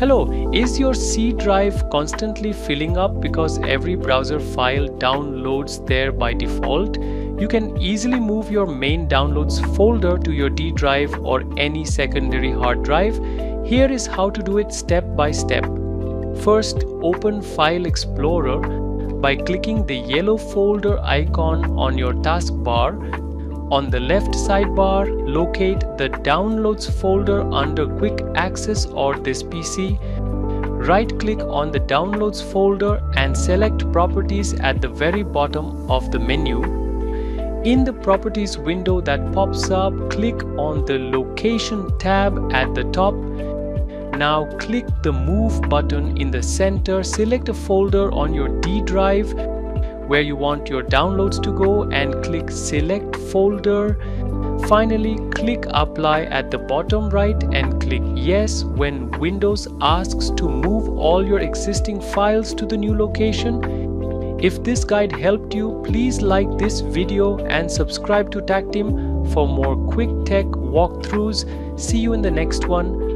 Hello, is your C drive constantly filling up because every browser file downloads there by default? You can easily move your main downloads folder to your D drive or any secondary hard drive. Here is how to do it step by step. First, open File Explorer by clicking the yellow folder icon on your taskbar. On the left sidebar, locate the Downloads folder under Quick Access or this PC. Right-click on the Downloads folder and select Properties at the very bottom of the menu. In the Properties window that pops up, click on the Location tab at the top. Now click the Move button in the center. Select a folder on your D drive where you want your downloads to go and click Select Folder. Finally, click Apply at the bottom right and click Yes when Windows asks to move all your existing files to the new location. If this guide helped you, please like this video and subscribe to Tech Team for more quick tech walkthroughs. See you in the next one.